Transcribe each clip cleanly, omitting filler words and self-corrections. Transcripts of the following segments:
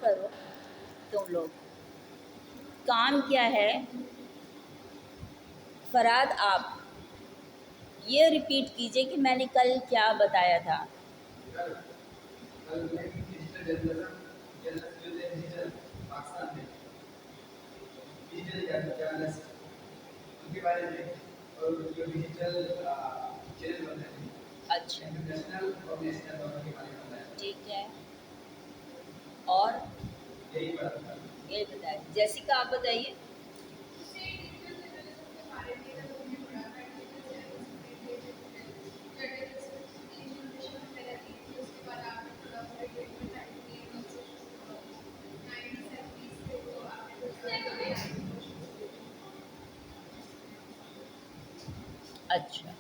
करो तुम लोग। काम क्या है फराद, आप ये रिपीट कीजिए कि मैंने कल क्या बताया था। कल मैं डिजिटल जर्नलिज्म डिजिटल पाकिस्तान में डिजिटल जर्नलिस्ट उनके बारे में और जो डिजिटल चैनल बनते हैं अच्छा, इंटरनेशनल और नेशनल दोनों के बारे में बताया। ठीक है। और यही बात था। ये बताया जैसिका, आप बताइए। अच्छा,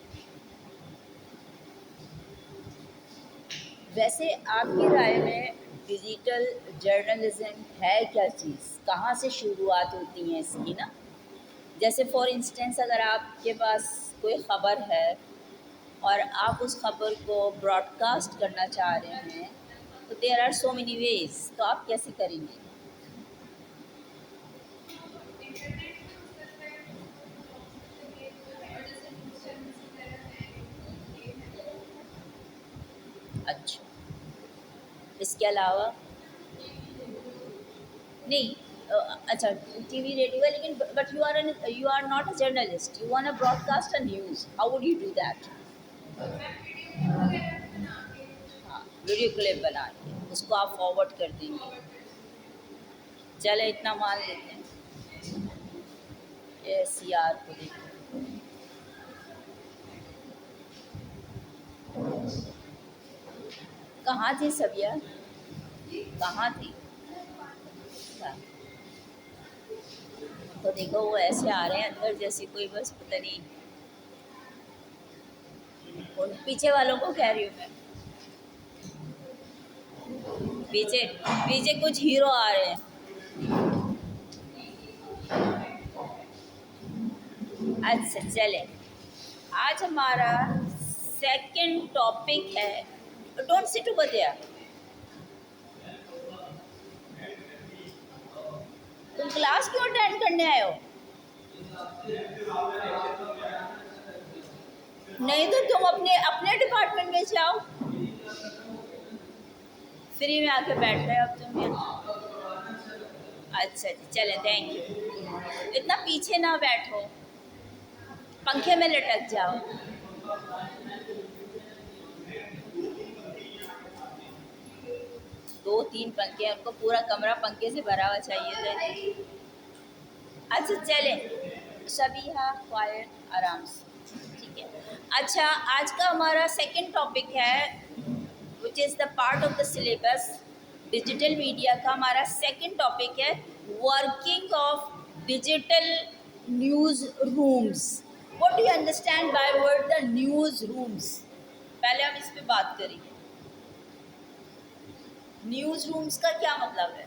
वैसे आपकी राय में डिजिटल जर्नलिज्म है क्या चीज़, कहाँ से शुरुआत होती है इसकी ना? जैसे फॉर इंस्टेंस अगर आपके पास कोई ख़बर है और आप उस ख़बर को ब्रॉडकास्ट करना चाह रहे हैं, तो there are so many ways, तो आप कैसे करेंगे? अच्छा, इसके अलावा नहीं, अच्छा, टीवी रेडियो है, लेकिन but you are not a journalist, you want to broadcast a news, how would you do that? हाँ, वीडियो क्लिप बना के उसको आप फॉरवर्ड कर देंगे। चले इतना मान लेते हैं। ये सी आर को देखो, कहाँ थी सबिया, कहाँ थी? हाँ, तो देखो वो ऐसे आ रहे हैं अंदर जैसे कोई, बस पता नहीं, उन पीछे वालों को कह रही हूँ मैं। पीछे पीछे कुछ हीरो आ रहे हैं। अच्छा चले, आज हमारा सेकंड टॉपिक है, डोंट सिट ओवर देयर, तुम क्लास क्यों अटेंड करने आए हो? नहीं तो तुम अपने अपने डिपार्टमेंट में जाओ, फ्री में आके बैठ रहे हो अब तुम यहाँ। अच्छा जी, चले, थैंक यू। इतना पीछे ना बैठो, पंखे में लटक जाओ। दो तीन पंखे हैं, उनको पूरा कमरा पंखे से भरा हुआ चाहिए था। अच्छा चले, सबिहा क्वाइट, आराम से, ठीक है। अच्छा, आज का हमारा सेकंड टॉपिक है which is the part of the syllabus, digital media का हमारा सेकंड टॉपिक है working of digital news rooms. What do you understand by word the news rooms? पहले हम इस पे बात करेंगे। न्यूज़ रूम्स का क्या मतलब है?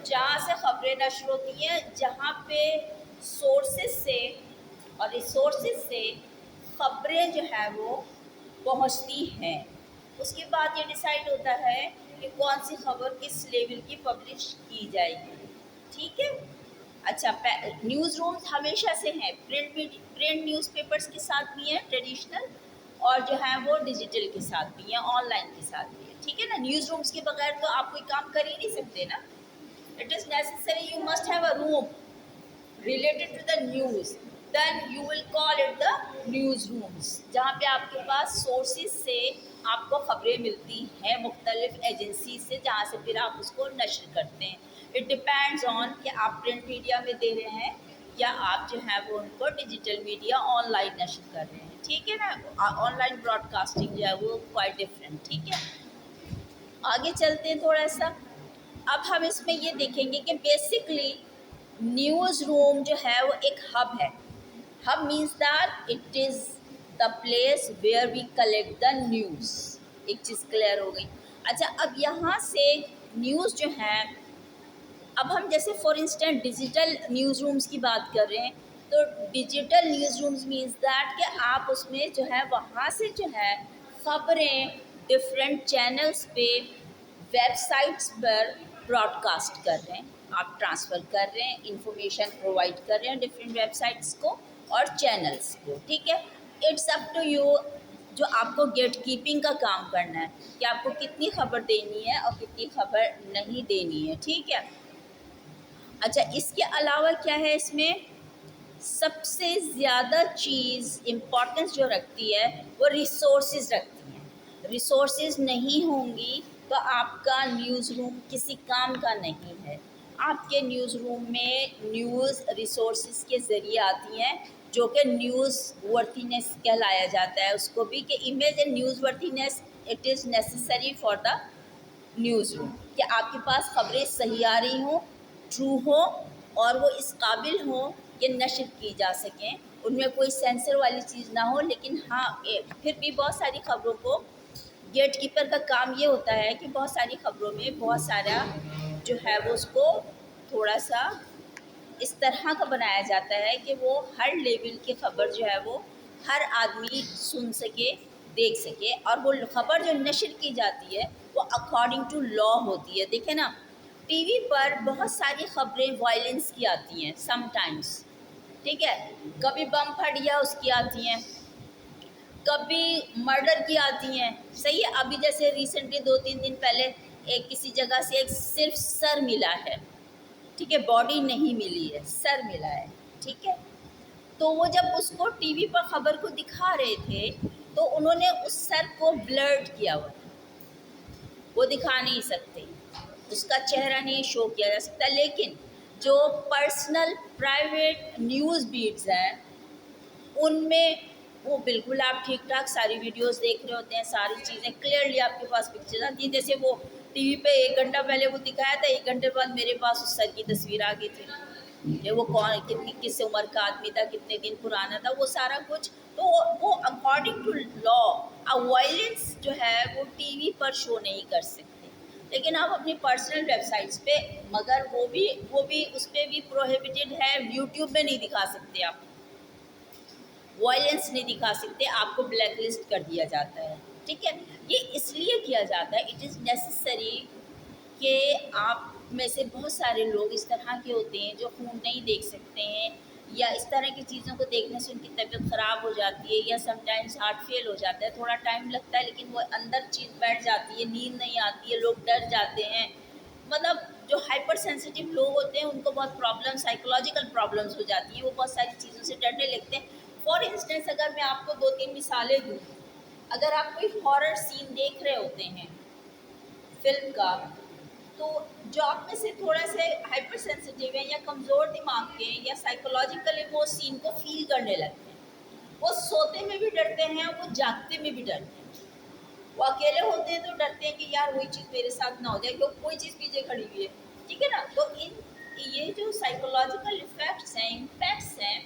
जहाँ से खबरें नश्र होती हैं, जहाँ पे सोर्सेज से और रिसोर्सेज से खबरें जो है वो पहुँचती हैं। उसके बाद ये डिसाइड होता है कि कौन सी खबर किस लेवल की पब्लिश की जाएगी, ठीक है। अच्छा, न्यूज़ रूम्स हमेशा से हैं, प्रिंट न्यूज़पेपर्स के साथ भी हैं ट्रेडिशनल, और जो है वो डिजिटल के साथ भी हैं, ऑनलाइन के साथ भी है, ठीक है ना। न्यूज़ रूम्स के बगैर तो आप कोई काम कर ही नहीं सकते ना। It is necessary, you must have a room related to the news, then you will call it the news rooms, जहाँ पे आपके पास सोर्सेज से आपको खबरें मिलती हैं मुख्तलिफ एजेंसी से, जहाँ से फिर आप उसको नश्र करते हैं। इट डिपेंड्स ऑन कि आप प्रिंट मीडिया में दे रहे हैं या आप जो है वो उनको डिजिटल मीडिया ऑनलाइन नश्र कर रहे हैं, ठीक है ना। ऑनलाइन ब्रॉडकास्टिंग जो है वो क्वाइट डिफरेंट, ठीक है। आगे चलते हैं थोड़ा सा। अब हम इसमें ये देखेंगे कि बेसिकली न्यूज़ रूम जो है वो एक हब है। Hub means that it is the place where we collect the news. एक चीज़ क्लियर हो गई। अच्छा, अब यहाँ से न्यूज़ जो है, अब हम जैसे for instant digital news rooms की बात कर रहे हैं, तो digital news rooms means that कि आप उसमें जो है वहाँ से जो है ख़बरें डिफरेंट चैनल्स पे, वेबसाइट्स पर ब्रॉडकास्ट कर रहे हैं, आप ट्रांसफ़र कर रहे हैं, इंफॉर्मेशन प्रोवाइड कर रहे हैं डिफरेंट वेबसाइट्स को और चैनल्स को, ठीक है। इट्स अप टू यू, जो आपको गेट कीपिंग का काम करना है कि आपको कितनी खबर देनी है और कितनी खबर नहीं देनी है, ठीक है। अच्छा, इसके अलावा क्या है इसमें, सबसे ज़्यादा चीज़ इम्पोर्टेंस जो रखती है वो रिसोर्सेज रखती हैं। रिसोर्सेज नहीं होंगी तो आपका न्यूज़ रूम किसी काम का नहीं है। आपके न्यूज़ रूम में न्यूज़ रिसोर्सेज के ज़रिए आती हैं, जो कि न्यूज़ वर्थीनेस कहलाया जाता है उसको भी, कि image and news worthiness it is necessary for the news room, कि आपके पास खबरें सही आ रही हों, ट्रू हो, और वो इस काबिल हो कि नशर की जा सकें, उनमें कोई सेंसर वाली चीज़ ना हो। लेकिन हाँ, फिर भी बहुत सारी खबरों को, गेट कीपर का काम ये होता है कि बहुत सारी खबरों में बहुत सारा जो है वो उसको थोड़ा सा इस तरह का बनाया जाता है कि वो हर लेवल की खबर जो है वो हर आदमी सुन सके, देख सके, और वो खबर जो नशर की जाती है वो अकॉर्डिंग टू लॉ होती है। देखें ना, टीवी पर बहुत सारी खबरें वायलेंस की आती हैं समटाइम्स, ठीक है, कभी बम फट गया उसकी आती हैं, कभी मर्डर की आती हैं, सही है। अभी जैसे रिसेंटली 2-3 दिन पहले एक किसी जगह से एक सिर्फ सर मिला है, ठीक है, बॉडी नहीं मिली है, सर मिला है, ठीक है। तो वो जब उसको टीवी पर खबर को दिखा रहे थे तो उन्होंने उस सर को ब्लर्ड किया हुआ, वो दिखा नहीं सकते, उसका चेहरा नहीं शो किया जा सकता। लेकिन जो पर्सनल प्राइवेट न्यूज़ बीट्स हैं उनमें वो बिल्कुल आप ठीक ठाक सारी वीडियोस देख रहे होते हैं, सारी चीज़ें क्लियरली आपके पास पिक्चर आती हैं। जैसे वो टीवी पे 1 घंटा पहले वो दिखाया था, 1 घंटे बाद मेरे पास उस सर की तस्वीर आ गई थी कि वो कौन, कितनी, किस उम्र का आदमी था, कितने दिन पुराना था, वो सारा कुछ। तो वो अकॉर्डिंग टू लॉ वायलेंस जो है वो टीवी पर शो नहीं कर सकते, लेकिन आप अपनी पर्सनल वेबसाइट्स पे, मगर वो भी उस पर भी प्रोहिबिटेड है, यूट्यूब में नहीं दिखा सकते आप, वायलेंस नहीं दिखा सकते, आपको ब्लैक लिस्ट कर दिया जाता है, ठीक है। ये इसलिए किया जाता है, इट इज़ नेसेसरी कि आप में से बहुत सारे लोग इस तरह के होते हैं जो खून नहीं देख सकते हैं, या इस तरह की चीज़ों को देखने से उनकी तबीयत ख़राब हो जाती है, या समटाइम्स हार्ट फेल हो जाता है, थोड़ा टाइम लगता है लेकिन वो अंदर चीज़ बैठ जाती है, नींद नहीं आती है, लोग डर जाते हैं। मतलब जो हाइपर सेंसिटिव लोग होते हैं उनको बहुत प्रॉब्लम, साइकोलॉजिकल प्रॉब्लम्स हो जाती हैं, वो बहुत सारी चीज़ों से डरने लगते हैं। फॉर इंस्टेंस अगर मैं आपको 2-3 मिसालें दूँ, अगर आप कोई हॉरर सीन देख रहे होते हैं फिल्म का, तो जो आप में से थोड़ा से हाइपर सेंसिटिव है या कमज़ोर दिमाग के या साइकोलॉजिकली वो सीन को फील करने लगते हैं, वो सोते में भी डरते हैं, वो जागते में भी डरते हैं। वो अकेले होते हैं तो डरते हैं कि यार वही चीज़ मेरे साथ ना हो जाए, क्योंकि कोई चीज़ पीछे खड़ी हुई है, ठीक है ना। तो ये जो साइकोलॉजिकल इफ़ेक्ट्स हैं, इम्पैक्ट्स हैं,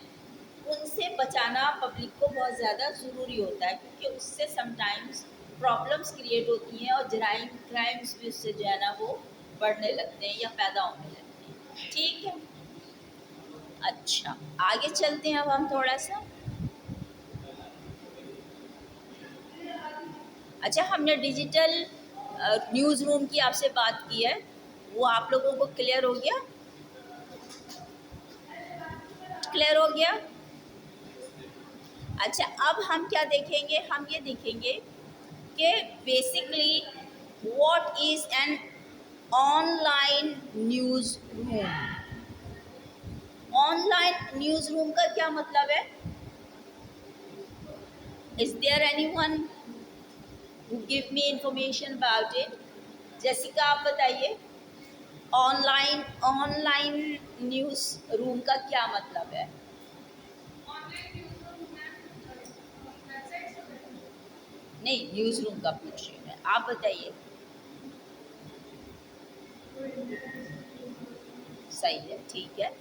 उनसे बचाना पब्लिक को बहुत ज़्यादा ज़रूरी होता है, क्योंकि उससे समटाइम्स प्रॉब्लम्स क्रिएट होती हैं और क्राइम्स भी उससे जो है ना वो बढ़ने लगते हैं या पैदा होने लगते हैं, ठीक है। अच्छा, आगे चलते हैं अब हम थोड़ा सा। अच्छा, हमने डिजिटल न्यूज़ रूम की आपसे बात की है, वो आप लोगों को क्लियर हो गया? क्लियर हो गया? अच्छा, अब हम क्या देखेंगे, हम ये देखेंगे कि basically what is an online news room. Online news room का क्या मतलब है? Is there anyone who give me information about it? Jessica, आप बताइए, ऑनलाइन ऑनलाइन न्यूज़ रूम का क्या मतलब है? नहीं, न्यूज़ रूम का पूछ रही हूँ मैं, आप बताइए। सही है, ठीक है,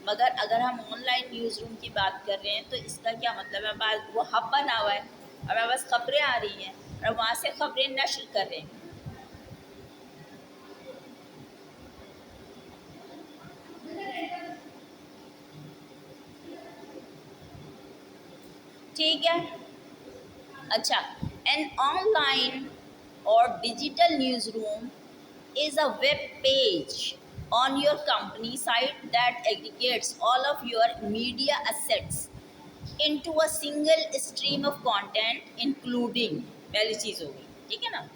मगर अगर हम ऑनलाइन न्यूज़ रूम की बात कर रहे हैं तो इसका क्या मतलब है? बात वो हब बना हुआ है, हमारे पास खबरें आ रही हैं और वहाँ से खबरें नशर कर रहे हैं, ठीक है। अच्छा, an online or digital newsroom is a web page on your company site that aggregates all of your media assets into a single stream of content including, पहली चीज़ होगी, ठीक है ना।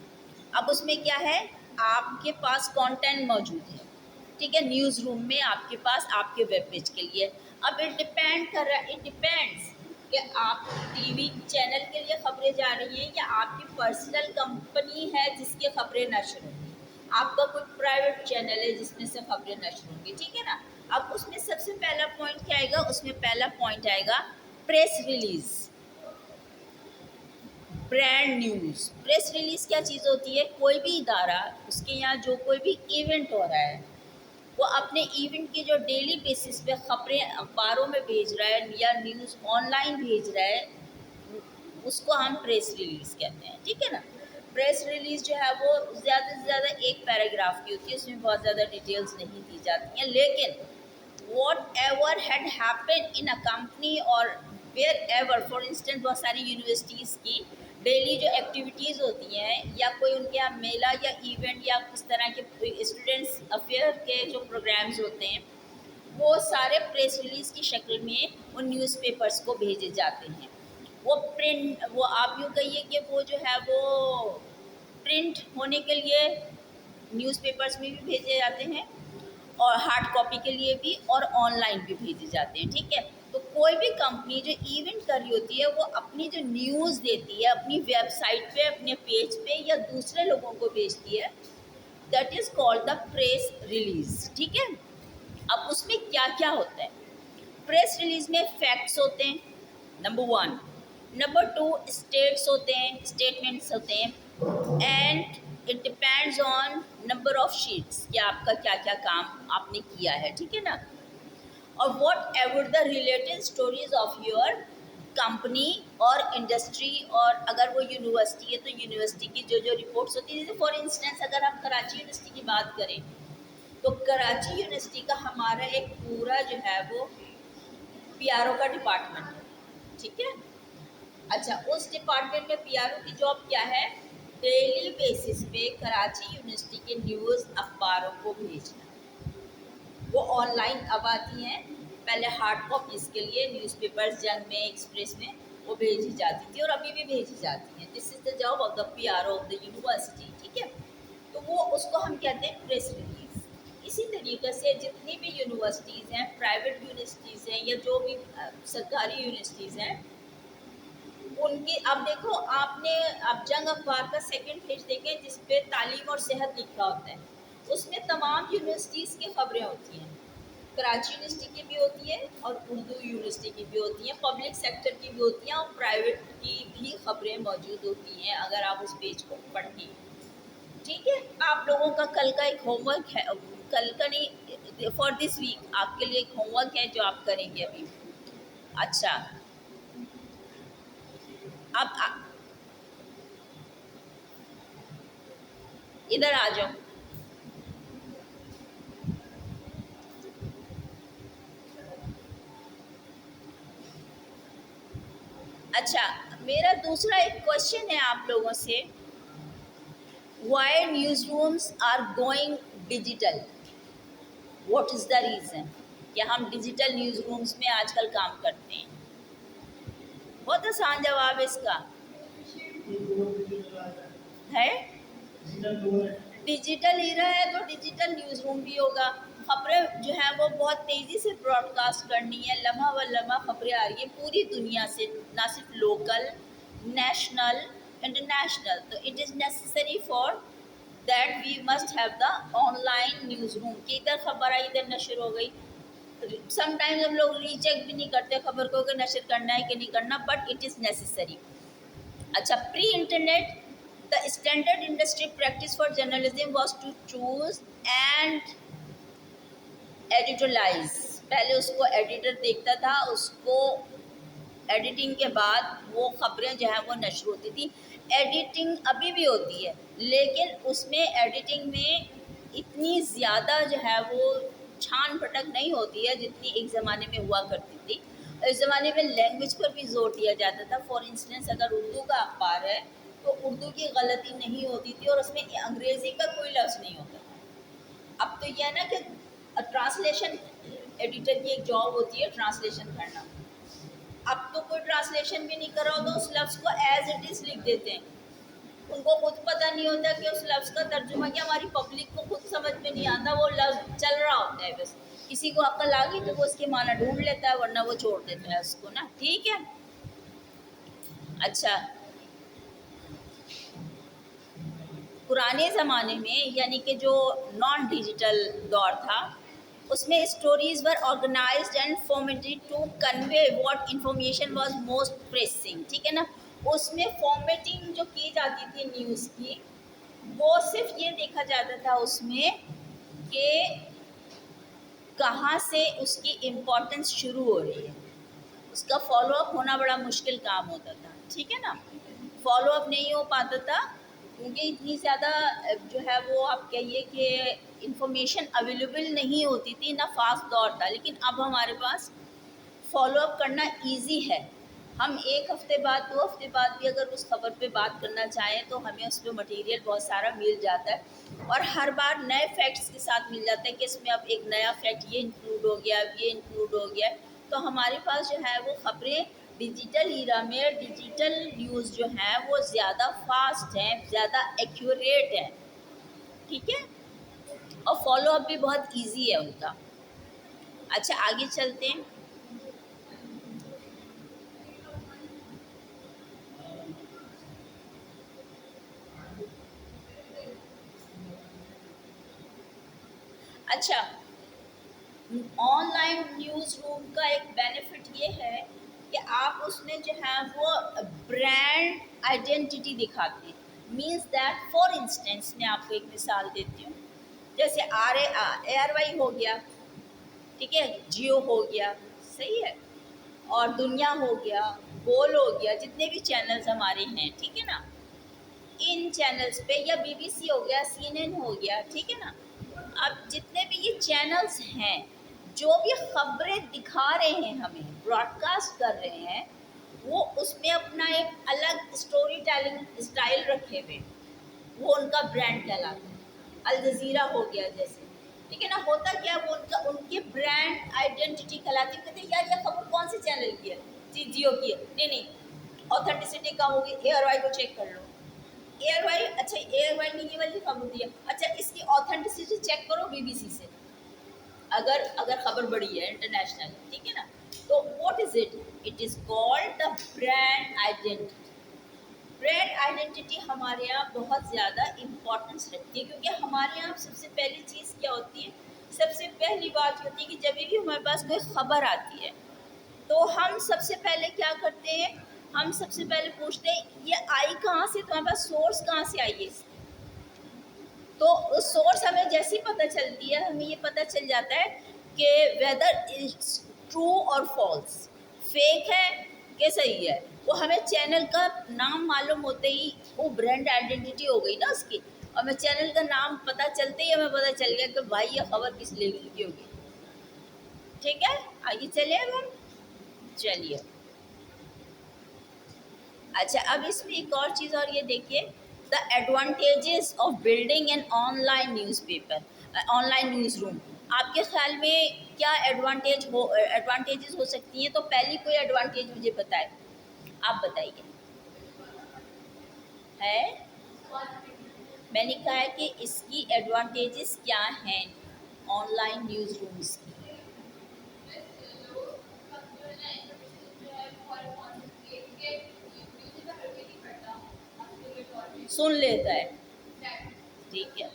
अब उसमें क्या है, आपके पास कंटेंट मौजूद है, ठीक है, न्यूज़ रूम में आपके पास आपके वेब पेज के लिए। अब इट डिपेंड्स कि आप टीवी चैनल के लिए खबरें जा रही हैं या आपकी पर्सनल कंपनी है जिसकी खबरें नशर होंगी, आपका कोई प्राइवेट चैनल है जिसमें से खबरें नशर होंगी, ठीक है ना। अब उसमें सबसे पहला पॉइंट क्या आएगा, उसमें पहला पॉइंट आएगा press release, brand news. Press release क्या चीज़ होती है, कोई भी इदारा उसके यहाँ जो कोई भी इवेंट हो रहा है वो अपने इवेंट की जो डेली बेसिस पे खबरें अखबारों में भेज रहा है या न्यूज़ ऑनलाइन भेज रहा है, उसको हम प्रेस रिलीज़ कहते हैं, ठीक है ना। प्रेस रिलीज़ जो है वो ज़्यादा से ज़्यादा एक पैराग्राफ की होती है, उसमें बहुत ज़्यादा डिटेल्स नहीं दी जाती हैं, लेकिन what ever had happen in a company और वेयर एवर, फॉर इंस्टेंस बहुत सारी यूनिवर्सिटीज़ की डेली जो एक्टिविटीज़ होती हैं या कोई उनके यहाँ मेला या इवेंट या किस तरह के स्टूडेंट्स अफेयर के जो प्रोग्राम्स होते हैं वो सारे प्रेस रिलीज़ की शक्ल में उन न्यूज़पेपर्स को भेजे जाते हैं। वो आप यूँ कहिए कि वो जो है वो प्रिंट होने के लिए न्यूज़पेपर्स में भी भेजे जाते हैं और हार्ड कॉपी के लिए भी और ऑनलाइन भी भेजे जाते हैं, ठीक है। तो कोई भी कंपनी जो इवेंट कर रही होती है वो अपनी जो न्यूज़ देती है अपनी वेबसाइट पे, अपने पेज पे या दूसरे लोगों को भेजती है, that is called the press release, ठीक है। अब उसमें क्या क्या होता है, प्रेस रिलीज में फैक्ट्स होते हैं नंबर 1, नंबर 2 स्टेट्स होते हैं, स्टेटमेंट्स होते हैं, and it depends on number of sheets कि आपका क्या क्या काम आपने किया है, ठीक है ना। और what ever the related stories of your company और इंडस्ट्री, और अगर वो यूनिवर्सिटी है तो यूनिवर्सिटी की जो जो रिपोर्ट्स होती है, जैसे फॉर इंस्टेंस अगर हम कराची यूनिवर्सिटी की बात करें तो कराची यूनिवर्सिटी का हमारा एक पूरा जो है वो पीआरओ का डिपार्टमेंट है, ठीक है। अच्छा, उस डिपार्टमेंट में पीआरओ की जॉब क्या है, डेली बेसिस पे कराची यूनिवर्सिटी के न्यूज़ अखबारों को भेजना। वो ऑनलाइन अब आती हैं, पहले हार्ड कॉपीज़ के लिए न्यूज़पेपर्स जंग में, एक्सप्रेस में वो भेजी जाती थी और अभी भी भेजी जाती हैं। This is the job of the PRO of the university, ठीक है। तो वो उसको हम कहते हैं प्रेस रिलीज। इसी तरीके से जितनी भी यूनिवर्सिटीज़ हैं, प्राइवेट यूनिवर्सिटीज़ हैं या जो भी सरकारी यूनिवर्सिटीज़ हैं, उनकी अब देखो आपने अब जंग अखबार का सेकंड पेज देखें जिस पे तालीम और सेहत लिखा होता है, उसमें तमाम यूनिवर्सिटीज़ की खबरें होती हैं। कराची यूनिवर्सिटी की भी होती है और उर्दू यूनिवर्सिटी की भी होती हैं, पब्लिक सेक्टर की भी होती हैं और प्राइवेट की भी खबरें मौजूद होती हैं अगर आप उस पेज को पढ़ें, ठीक है। आप लोगों का कल का एक होमवर्क है, कल का नहीं, फॉर दिस वीक आपके लिए एक होमवर्क है जो आप करेंगे अभी। अच्छा, अब इधर आ जाओ। अच्छा, मेरा दूसरा एक क्वेश्चन है आप लोगों से, why news rooms are going digital, what is the reason कि हम डिजिटल न्यूज़ रूम्स में आजकल काम करते हैं। बहुत आसान जवाब है इसका, है डिजिटल ईरा है तो डिजिटल न्यूज़ रूम भी होगा। खबरें जो हैं वो बहुत तेज़ी से ब्रॉडकास्ट करनी है, लम्हा व लम्हा खबरें आ रही हैं पूरी दुनिया से, ना सिर्फ लोकल, नेशनल, इंटरनेशनल। तो it is necessary for that we must have the online news room कि इधर खबर आई इधर नशर हो गई। समटाइम्स हम लोग रीचेक भी नहीं करते खबर को कि नशर करना है कि नहीं करना, बट इट इज़ नेसेसरी। अच्छा, pre internet the standard industry practice for journalism was to choose and editorialize। पहले उसको एडिटर देखता था, उसको एडिटिंग के बाद वो खबरें जो हैं वो नशर होती थी। एडिटिंग अभी भी होती है लेकिन उसमें एडिटिंग में इतनी ज़्यादा जो है वो छान पटक नहीं होती है जितनी एक ज़माने में हुआ करती थी। इस ज़माने में लैंग्वेज पर भी जोर दिया जाता था। फॉर इंस्टेंस अगर उर्दू का अखबार है तो उर्दू की गलती नहीं होती थी और उसमें अंग्रेज़ी का कोई लफ्ज़ नहीं होता था। अब तो यह है ना कि ट्रांसलेशन एडिटर की एक जॉब होती है ट्रांसलेशन करना। अब तो कोई ट्रांसलेशन भी नहीं कर रहा हो तो उस लफ्ज़ को एज इट इज़ लिख देते हैं। उनको खुद पता नहीं होता कि उस लफ्ज़ का तर्जुमा क्या, हमारी पब्लिक को खुद समझ में नहीं आता, वो लफ्ज़ चल रहा होता है बस। किसी को अक्ल आ गई तो वो उसके माना ढूंढ लेता है, वरना वो छोड़ देता है उसको ना। ठीक है। अच्छा, पुराने ज़माने में यानी कि जो नॉन डिजिटल दौर था, उसमें stories were organised and formatted to convey what information was most pressing. ठीक है ना। उसमें फॉर्मेटिंग जो की जाती थी न्यूज़ की, वो सिर्फ ये देखा जाता था उसमें कि कहाँ से उसकी इम्पोर्टेंस शुरू हो रही है। उसका फॉलो अप होना बड़ा मुश्किल काम होता था। ठीक है ना। फॉलो अप नहीं हो पाता था क्योंकि इतनी ज़्यादा जो है वो आप कहिए कि इंफॉर्मेशन अवेलेबल नहीं होती थी, ना फास्ट दौर था। लेकिन अब हमारे पास फॉलो अप करना इजी है। हम एक हफ्ते बाद, 2 हफ्ते बाद भी अगर उस खबर पे बात करना चाहें तो हमें उस पे मटेरियल बहुत सारा मिल जाता है और हर बार नए फैक्ट्स के साथ मिल जाता है कि इसमें अब एक नया फैक्ट ये इंक्लूड हो गया, ये इंक्लूड हो गया। तो हमारे पास जो है वो खबरें डिजिटल ईरा में, डिजिटल न्यूज़ जो है वो ज़्यादा फास्ट हैं, ज़्यादा एक्यूरेट हैं। ठीक है। और फॉलो अप भी बहुत ईजी है उनका। अच्छा, आगे चलते हैं। अच्छा, ऑनलाइन न्यूज़ रूम का एक बेनिफिट ये है कि आप उसमें जो है वो ब्रांड आइडेंटिटी दिखाते हैं। मीन्स दैट फॉर इंस्टेंस मैं आपको एक मिसाल देती हूँ। जैसे ARY हो गया, ठीक है, जियो हो गया, सही है, और दुनिया हो गया, बोल हो गया, जितने भी चैनल्स हमारे हैं, ठीक है ना, इन चैनल्स पे, या BBC हो गया, CNN हो गया, ठीक है ना। अब जितने भी ये चैनल्स हैं, जो भी खबरें दिखा रहे हैं, हमें ब्रॉडकास्ट कर रहे हैं, वो उसमें अपना एक अलग स्टोरी टेलिंग स्टाइल रखे हुए, वो उनका ब्रांड कहलाता है। अल जजीरा हो गया जैसे, ठीक है ना। होता क्या, वो उनका, उनके ब्रांड आइडेंटिटी कहलाती है। कहते हैं यार ये खबर कौन से चैनल की है, जी जियो की है, नहीं नहीं, ऑथेंटिसिटी कम होगी, ARY को चेक कर लो। ARY, अच्छा ARY ने ये वाली खबर दी है, अच्छा इसकी ऑथेंटिसिटी चेक करो BBC से, अगर अगर खबर बड़ी है इंटरनेशनल, ठीक है ना। तो what is it, it is called the brand identity. Brand identity हमारे यहाँ बहुत ज़्यादा इम्पोर्टेंस रखती है, क्योंकि हमारे यहाँ सबसे पहली चीज़ क्या होती है, सबसे पहली बात होती है कि जब भी हमारे पास कोई खबर आती है तो हम सबसे पहले क्या करते हैं, हम सबसे पहले पूछते हैं ये आई कहाँ से, तुम्हारे पास सोर्स कहाँ से आई है। तो उस सोर्स हमें जैसी पता चलती है, हमें ये पता चल जाता है कि वेदर इट्स ट्रू और फॉल्स, फेक है कि सही है। वो हमें चैनल का नाम मालूम होते ही वो ब्रांड आइडेंटिटी हो गई ना उसकी, और हमें चैनल का नाम पता चलते ही हमें पता चल गया कि भाई ये खबर किस लेवल की होगी। ठीक है, आगे चले अब हम, चलिए। अच्छा, अब इसमें एक और चीज़ और ये देखिए, the advantages of building an online newspaper, online news room. आपके ख्याल में क्या एडवांटेजेस हो सकती हैं। तो पहली कोई एडवांटेज मुझे बताए, आप बताइए। है, मैंने कहा है कि इसकी एडवांटेजेस क्या हैं ऑनलाइन न्यूज़ रूम्स की। सुन लेता है, ठीक है।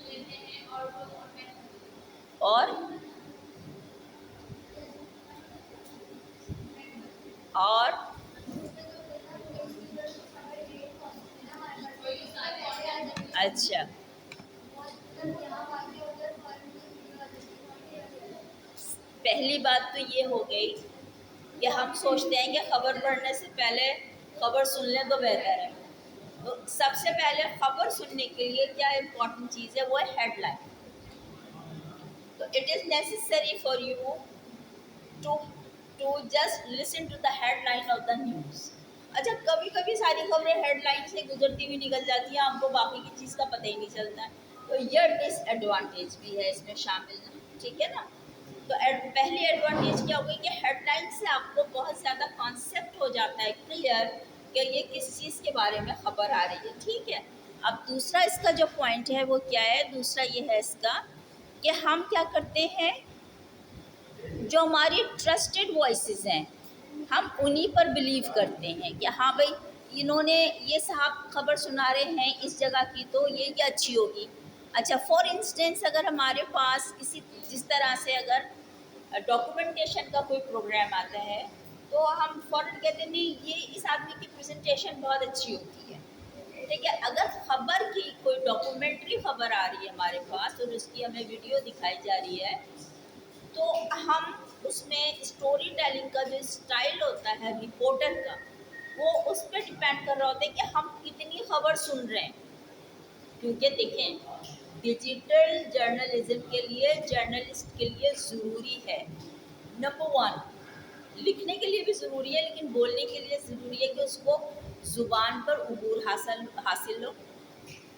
और और अच्छा, पहली बात तो ये हो गई कि हम सोचते हैं कि खबर पढ़ने से पहले खबर सुन लें तो बेहतर है। तो सबसे पहले खबर सुनने के लिए क्या इम्पोर्टेंट चीज़ है, वो है हेडलाइन। तो it is necessary for you to to just listen to the headline of the news. अच्छा, कभी कभी सारी खबरें हेडलाइन से गुजरती हुई निकल जाती हैं, आपको बाकी की चीज़ का पता ही नहीं चलता है, तो ये डिसएडवांटेज भी है इसमें शामिल ना, ठीक है ना। तो पहली एडवांटेज क्या होगी कि हेडलाइन से आपको बहुत ज़्यादा कॉन्सेप्ट हो जाता है क्लियर कि ये किस चीज़ के बारे में खबर आ रही है, ठीक है। अब दूसरा इसका जो पॉइंट है वो क्या है, दूसरा ये है इसका कि हम क्या करते हैं, जो हमारी ट्रस्टेड वॉइसेस हैं हम उन्हीं पर बिलीव करते हैं कि हाँ भाई इन्होंने ये साहब खबर सुना रहे हैं इस जगह की, तो ये अच्छी होगी। अच्छा, फॉर इंस्टेंस अगर हमारे पास किसी जिस तरह से अगर डॉक्यूमेंटेशन का कोई प्रोग्राम आता है तो हम फ़ौरन कहते हैं नहीं ये इस आदमी की प्रेजेंटेशन बहुत अच्छी होती है, ठीक है। अगर खबर की कोई डॉक्यूमेंट्री खबर आ रही है हमारे पास और उसकी हमें वीडियो दिखाई जा रही है, तो हम उसमें स्टोरी टेलिंग का जो स्टाइल होता है रिपोर्टर का, वो उस पर डिपेंड कर रहा होता है कि हम कितनी खबर सुन रहे हैं। क्योंकि देखें, डिजिटल जर्नलिज्म के लिए, जर्नलिस्ट के लिए ज़रूरी है, नंबर वन लिखने के लिए भी ज़रूरी है, लेकिन बोलने के लिए ज़रूरी है कि उसको ज़ुबान पर उबूर हासिल हो।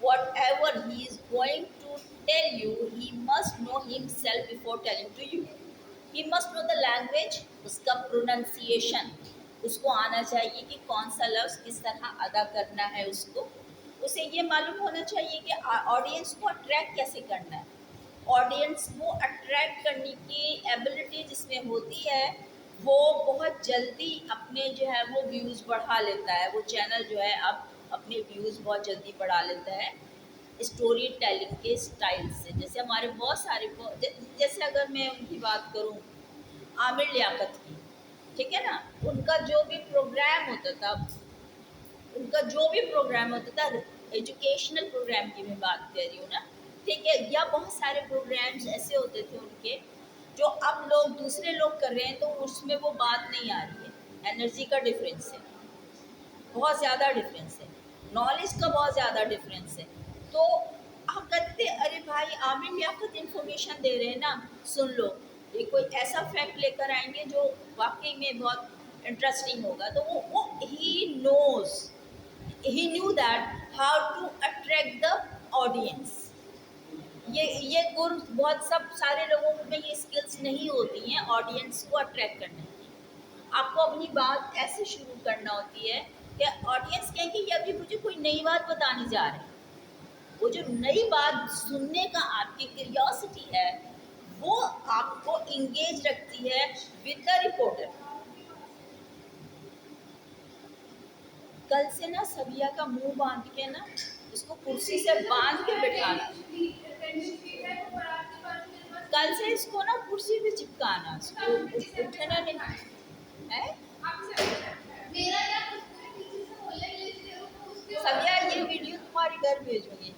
Whatever he is going to tell you, he must know himself before telling to you. He must know the language, उसका प्रोनंसिएशन उसको आना चाहिए कि कौन सा लफ्ज़ किस तरह अदा करना है, उसको उसे ये मालूम होना चाहिए कि ऑडियंस को अट्रैक्ट कैसे करना है। ऑडियंस को अट्रैक्ट करने की एबिलिटी जिसमें होती है वो बहुत जल्दी अपने जो है वो व्यूज़ बढ़ा लेता है, वो चैनल जो है अब अपने व्यूज़ बहुत जल्दी बढ़ा लेता है स्टोरी टेलिंग के स्टाइल से। जैसे हमारे बहुत सारे जैसे अगर मैं उनकी बात करूं, आमिर लियाकत की, ठीक है ना, उनका जो भी प्रोग्राम होता था, उनका जो भी प्रोग्राम होता था, एजुकेशनल प्रोग्राम की मैं बात कर रही हूँ ना, ठीक है, या बहुत सारे प्रोग्राम्स ऐसे होते थे उनके जो अब लोग दूसरे लोग कर रहे हैं तो उसमें वो बात नहीं आ रही है। एनर्जी का डिफरेंस है, बहुत ज़्यादा डिफरेंस है, नॉलेज का बहुत ज़्यादा डिफरेंस है। तो हम कहते थे अरे भाई आमिर लियाकत इन्फॉर्मेशन दे रहे हैं ना, सुन लो, ये कोई ऐसा फैक्ट लेकर आएंगे जो वाकई में बहुत इंटरेस्टिंग होगा। तो वो ही knew that how to attract the audience. ये गुण बहुत सब सारे लोगों में ये स्किल्स नहीं होती हैं ऑडियंस को अट्रैक्ट करने की। आपको अपनी बात ऐसे शुरू करना होती है कि ऑडियंस कहेंगे ये अभी मुझे कोई नई बात बताने जा रहे हैं। वो जो नई बात सुनने का आपकी क्यूरियोसिटी है वो आपको इंगेज रखती है विद द रिपोर्टर। कल से ना सबिया का मुंह बांध के ना इसको कुर्सी से बांध के बैठाना, कल से इसको ना कुर्सी पे चिपकाना, इसको उठना नहीं है। सबिया ये वीडियो तुम्हारे घर भेजूंगी।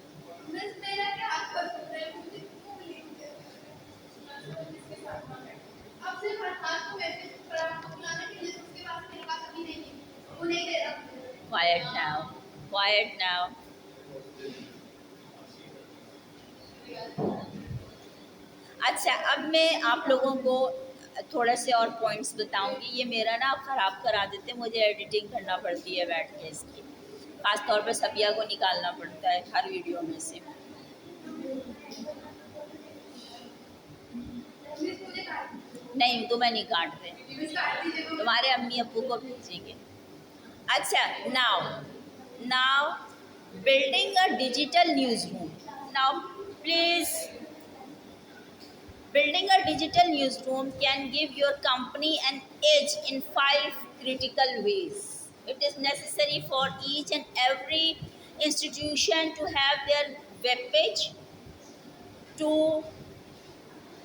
Quiet now. Quiet now. अच्छा, अब मैं आप लोगों को थोड़े से और पॉइंट्स बताऊंगी। ये मेरा ना आप ख़राब करा देते, मुझे एडिटिंग करना पड़ती है बैठ के इसकी, ख़ास तौर पे सबिया को निकालना पड़ता है हर वीडियो में से। नहीं तो मैं नहीं काट रहे, तुम्हारे अम्मी अब्बू को भेजेंगे। अच्छा, now building a digital news room. Now please, building a digital newsroom can give your company an edge in 5 critical ways. It is necessary for each and every institution to have their web page, to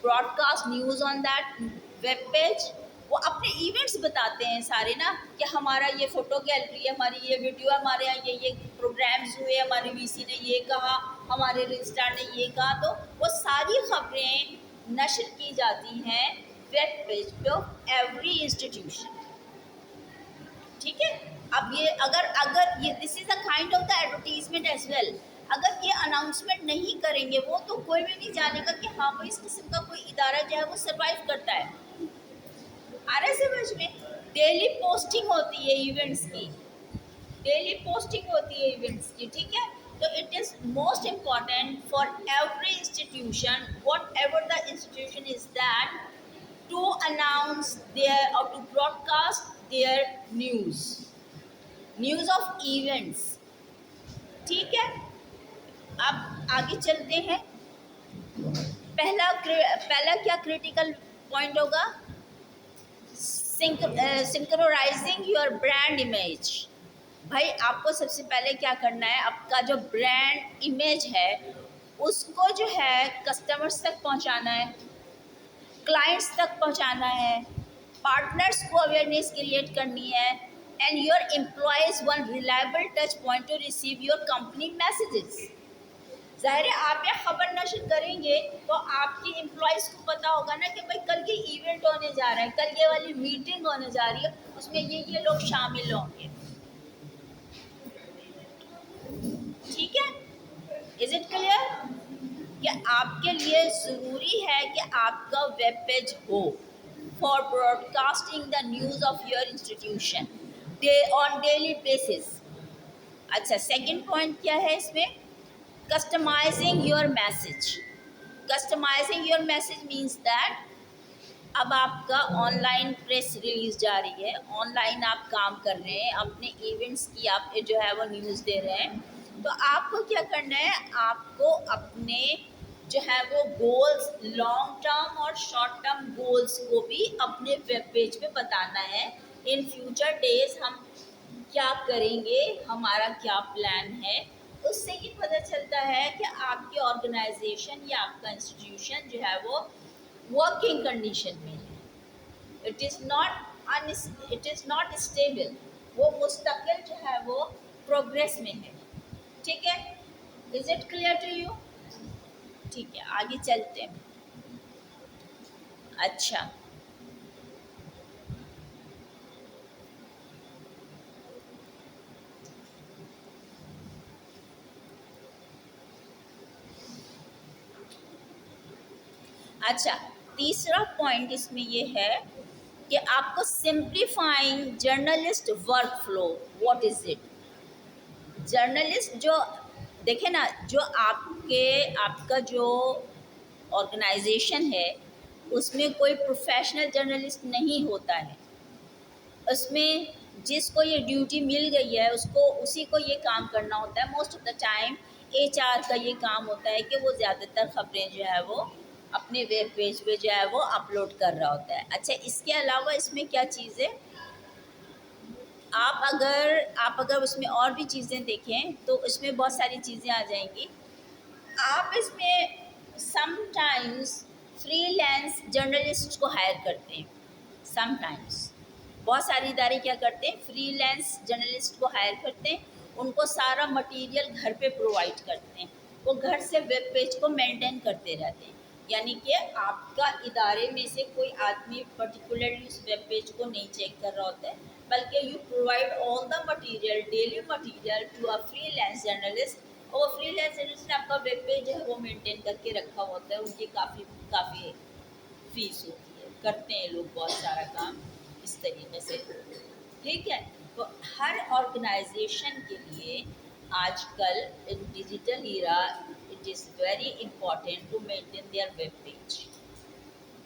broadcast news on that web page। वो अपने events बताते हैं सारे ना कि हमारा ये photo gallery है, हमारी ये वीडियो, हमारे यहाँ ये प्रोग्राम्स हुए, हमारी वीसी ने ये कहा, हमारे रजिस्ट्रार ने ये कहा। तो वो सारी खबरें नशर की जाती हैं वेब पेज पे ऑफ एवरी इंस्टीट्यूशन, ठीक है। अब ये अगर ये this is a kind of the advertisement as well. अगर ये अनाउंसमेंट नहीं करेंगे वो तो कोई भी नहीं जानेगा कि हाँ भाई इस किस्म का कोई इदारा जो है वो सर्वाइव करता है। आ रहा है समझ में? डेली पोस्टिंग होती है इवेंट्स की, डेली पोस्टिंग होती है इवेंट्स की, ठीक है। तो it is most important for every institution, whatever the institution is that, to announce their और to broadcast their news of events, ठीक है। अब आगे चलते हैं। पहला क्या क्रिटिकल पॉइंट होगा? Synchronising your brand image. भाई आपको सबसे पहले क्या करना है, आपका जो ब्रांड इमेज है उसको जो है कस्टमर्स तक पहुंचाना है, क्लाइंट्स तक पहुंचाना है, पार्टनर्स को अवेयरनेस क्रिएट करनी है, and your employees one reliable touch point two receive your company messages. ज़ाहिर है आप ये खबर नशर करेंगे तो आपके एम्प्लॉयज़ को पता होगा ना कि भाई कल ये इवेंट होने जा रहा है, कल ये वाली मीटिंग होने जा रही है, उसमें ये लोग शामिल होंगे, ठीक है। इज इट क्लियर कि आपके लिए ज़रूरी है कि आपका वेब पेज हो for broadcasting the news of your institution on daily basis. अच्छा, सेकंड पॉइंट क्या है इसमें? Customising your message. Customising your message means that अब आपका ऑनलाइन प्रेस रिलीज जा रही है, ऑनलाइन आप काम कर रहे हैं, अपने इवेंट्स की आप जो है वो न्यूज़ दे रहे हैं, तो आपको क्या करना है, आपको अपने जो है वो गोल्स, लॉन्ग टर्म और शॉर्ट टर्म गोल्स को भी अपने वेब पेज पे बताना है। इन फ्यूचर डेज हम क्या करेंगे, हमारा क्या प्लान है। उससे ये पता चलता है कि आपकी ऑर्गेनाइजेशन या आपका इंस्टीट्यूशन जो है वो वर्किंग कंडीशन में है। इट इज़ नॉट स्टेबल, वो मुस्तकिल जो है वो प्रोग्रेस में है, ठीक है। Is it clear to you? ठीक है, आगे चलते हैं। अच्छा, अच्छा, तीसरा पॉइंट इसमें ये है कि आपको simplifying journalist work flow. What is it? Journalist जो, देखे ना, जो आपका जो ऑर्गेनाइजेशन है उसमें कोई प्रोफेशनल जर्नलिस्ट नहीं होता है। उसमें जिसको ये ड्यूटी मिल गई है उसको उसी को ये काम करना होता है। Most of the time HR का ये काम होता है कि वो ज़्यादातर खबरें जो है वो अपने वेब पेज पे जो है वो अपलोड कर रहा होता है। अच्छा, इसके अलावा इसमें क्या चीज़ है, आप अगर उसमें और भी चीज़ें देखें तो उसमें बहुत सारी चीज़ें आ जाएंगी। आप इसमें समटाइम्स फ्रीलांस जर्नलिस्ट को हायर करते हैं। समटाइम्स बहुत सारे इदारे क्या करते हैं, फ्रीलांस जर्नलिस्ट को हायर करते हैं, उनको सारा मटेरियल घर पे प्रोवाइड करते हैं, वो घर से वेब पेज को मेंटेन करते रहते हैं। यानी कि आपका इदारे में से कोई आदमी पर्टिकुलरली उस वेब पेज को नहीं चेक कर रहा होता है, बल्कि you provide all the material, daily material to a freelance journalist, और वो फ्रीलांस जर्नलिस्ट ने आपका वेब पेज जो है वो मेंटेन करके रखा होता है। उनकी काफ़ी फीस होती है, करते हैं लोग बहुत सारा काम इस तरीके से, ठीक है। तो हर ऑर्गेनाइजेशन के लिए आजकल in digital era it is very important to maintain their web page.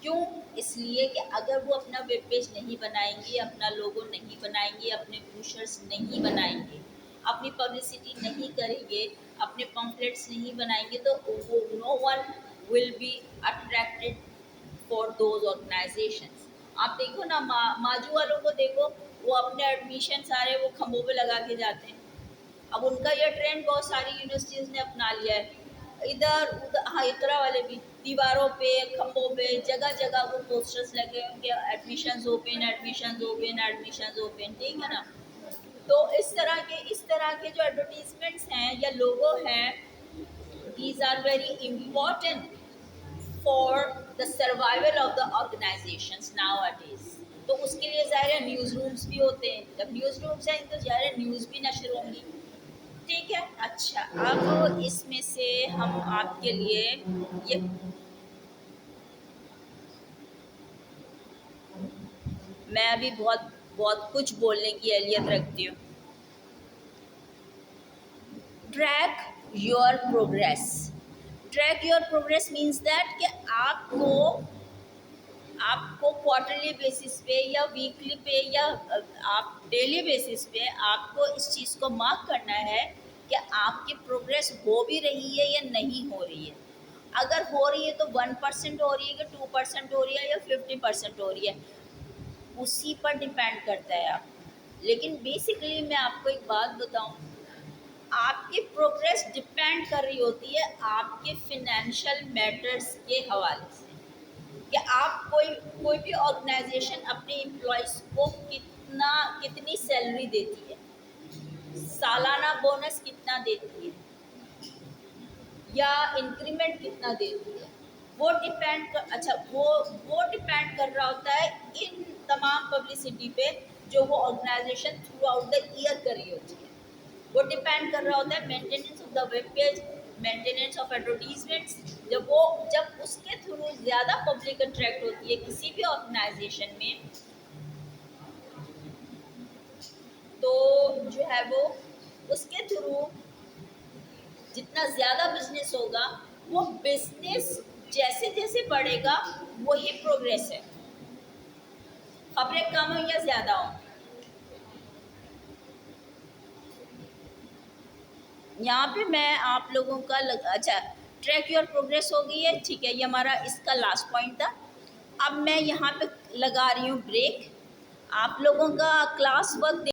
क्यों? इसलिए कि अगर वो अपना वेब पेज नहीं बनाएंगे, अपना लोगो नहीं बनाएंगे, अपने ब्रोशर्स नहीं बनाएंगे, अपनी पब्लिसिटी नहीं करेंगे, अपने पम्फलेट्स नहीं बनाएंगे, तो वो no one will be attracted for those organisations. आप देखो ना, माजू वालों को देखो, वो अपने एडमिशन सारे वो खंभों पे लगा के जाते हैं। अब उनका यह ट्रेंड बहुत सारी यूनिवर्सिटीज़ ने अपना लिया है। इधर उधर, हाँ, इकरा वाले भी दीवारों पे, खंभों पे, जगह जगह वो पोस्टर्स लगे हैं उनके, admissions open, admissions open, admissions open, ठीक है ना। तो इस तरह के जो एडवर्टीजमेंट्स हैं या लोगो हैं, these are very important for the survival of the organisations nowadays. तो उसके लिए ज़ाहिर है न्यूज़ रूम्स भी होते हैं, जब न्यूज़ रूम्स हैं तो ज़ाहिर है न्यूज़ भी नशर होंगी, ठीक है। अच्छा, अब इसमें से हम आपके लिए ये, मैं अभी बहुत बहुत कुछ बोलने की एहलियत रखती हूँ, track your progress. Track your progress means that कि आपको क्वार्टरली बेसिस पे या वीकली पे या आप डेली बेसिस पे आपको इस चीज़ को मार्क करना है कि आपकी प्रोग्रेस हो भी रही है या नहीं हो रही है। अगर हो रही है तो 1% हो रही है कि 2% हो रही है या 50% हो रही है, उसी पर डिपेंड करता है आप। लेकिन बेसिकली मैं आपको एक बात बताऊं, आपकी प्रोग्रेस डिपेंड कर रही होती है आपके फिनेंशियल मैटर्स के हवाले से कि आप कोई भी ऑर्गेनाइजेशन अपने एम्प्लॉयज़ को कितनी सैलरी देती है, सालाना बोनस कितना देती है या इंक्रीमेंट कितना देती है, वो डिपेंड कर रहा होता है इन तमाम पब्लिसिटी पे जो वो organisation throughout the year कर रही होती है। वो डिपेंड कर रहा होता है maintenance of the web page, maintenance of advertisements. जब उसके थ्रू ज़्यादा पब्लिक अट्रैक्ट होती है किसी भी ऑर्गेनाइजेशन में, तो जो है वो उसके थ्रू जितना ज़्यादा बिजनेस होगा, वो बिजनेस जैसे जैसे बढ़ेगा वही प्रोग्रेस है। खबरें कम हो या ज़्यादा हो, यहाँ पे मैं आप लोगों का अच्छा, ट्रैक योर प्रोग्रेस हो गई है, ठीक है, ये हमारा इसका लास्ट पॉइंट था। अब मैं यहाँ पे लगा रही हूँ ब्रेक। आप लोगों का क्लास वर्क